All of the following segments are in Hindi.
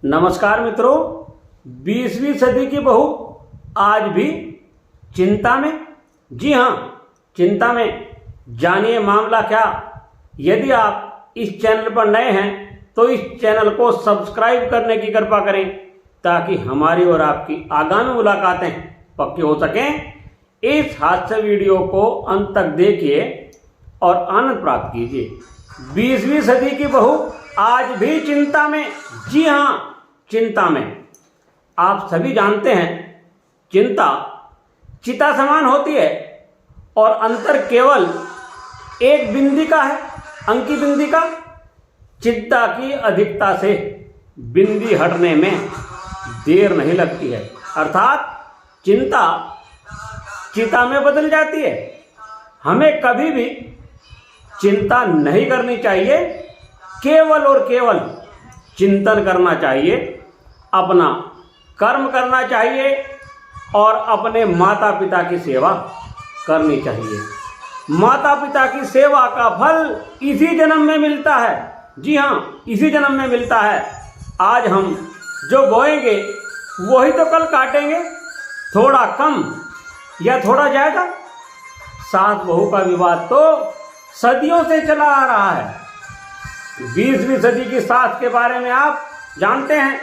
नमस्कार मित्रों, 20वीं सदी की बहू आज भी चिंता में। जी हाँ, चिंता में। जानिए मामला क्या। यदि आप इस चैनल पर नए हैं तो इस चैनल को सब्सक्राइब करने की कृपा करें ताकि हमारी और आपकी आगामी मुलाकातें पक्की हो सकें। इस हास्य वीडियो को अंत तक देखिए और आनंद प्राप्त कीजिए। 20वीं सदी की बहू आज भी चिंता में। जी हाँ, चिंता में। आप सभी जानते हैं, चिंता चिता समान होती है और अंतर केवल एक बिंदी का है, अंकी बिंदी का। चिंता की अधिकता से बिंदी हटने में देर नहीं लगती है, अर्थात चिंता चिता में बदल जाती है। हमें कभी भी चिंता नहीं करनी चाहिए, केवल और केवल चिंतन करना चाहिए, अपना कर्म करना चाहिए और अपने माता पिता की सेवा करनी चाहिए। माता पिता की सेवा का फल इसी जन्म में मिलता है। जी हाँ, इसी जन्म में मिलता है। आज हम जो बोएंगे वही तो कल काटेंगे, थोड़ा कम या थोड़ा ज्यादा। सास बहू का विवाद तो सदियों से चला आ रहा है। 20वीं सदी की सास के बारे में आप जानते हैं,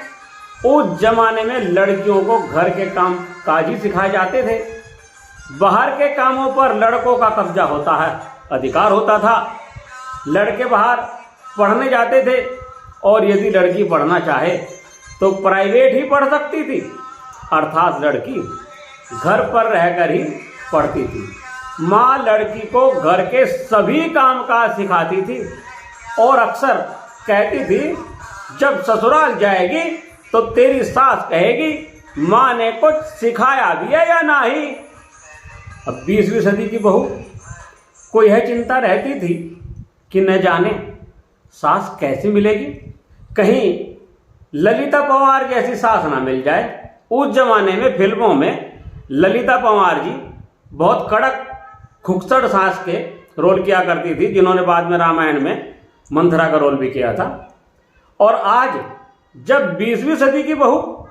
उस जमाने में लड़कियों को घर के काम काज ही सिखाए जाते थे। बाहर के कामों पर लड़कों का कब्जा होता है, अधिकार होता था। लड़के बाहर पढ़ने जाते थे और यदि लड़की पढ़ना चाहे तो प्राइवेट ही पढ़ सकती थी, अर्थात लड़की घर पर रहकर ही पढ़ती थी। माँ लड़की को घर के सभी काम काज सिखाती थी और अक्सर कहती थी, जब ससुराल जाएगी तो तेरी सास कहेगी माँ ने कुछ सिखाया भी है या नहीं। अब 20वीं सदी की बहू को यह चिंता रहती थी कि न जाने सास कैसी मिलेगी, कहीं ललिता पंवार जैसी सास ना मिल जाए। उस जमाने में फिल्मों में ललिता पंवार जी बहुत कड़क खुक्सड़ सास के रोल किया करती थी, जिन्होंने बाद में रामायण में मंथरा का रोल भी किया था। और आज जब 20वीं सदी की बहू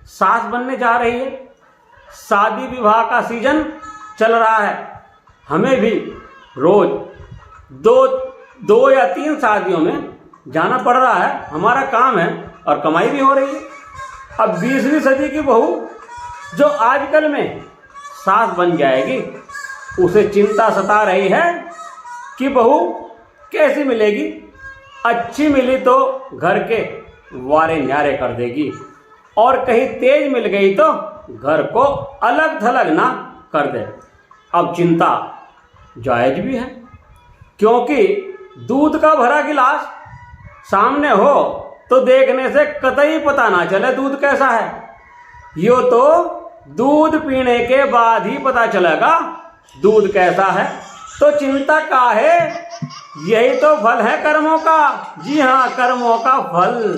सास बनने जा रही है, शादी विवाह का सीजन चल रहा है, हमें भी रोज दो या तीन शादियों में जाना पड़ रहा है। हमारा काम है और कमाई भी हो रही है। अब 20वीं सदी की बहू जो आजकल में सास बन जाएगी, उसे चिंता सता रही है कि बहू कैसी मिलेगी। अच्छी मिली तो घर के वारे न्यारे कर देगी और कहीं तेज मिल गई तो घर को अलग थलग ना कर दे। अब चिंता जायज भी है, क्योंकि दूध का भरा गिलास सामने हो तो देखने से कतई पता ना चले दूध कैसा है। यो तो दूध पीने के बाद ही पता चलेगा दूध कैसा है। तो चिंता का है, यही तो फल है कर्मों का। जी हाँ, कर्मों का फल।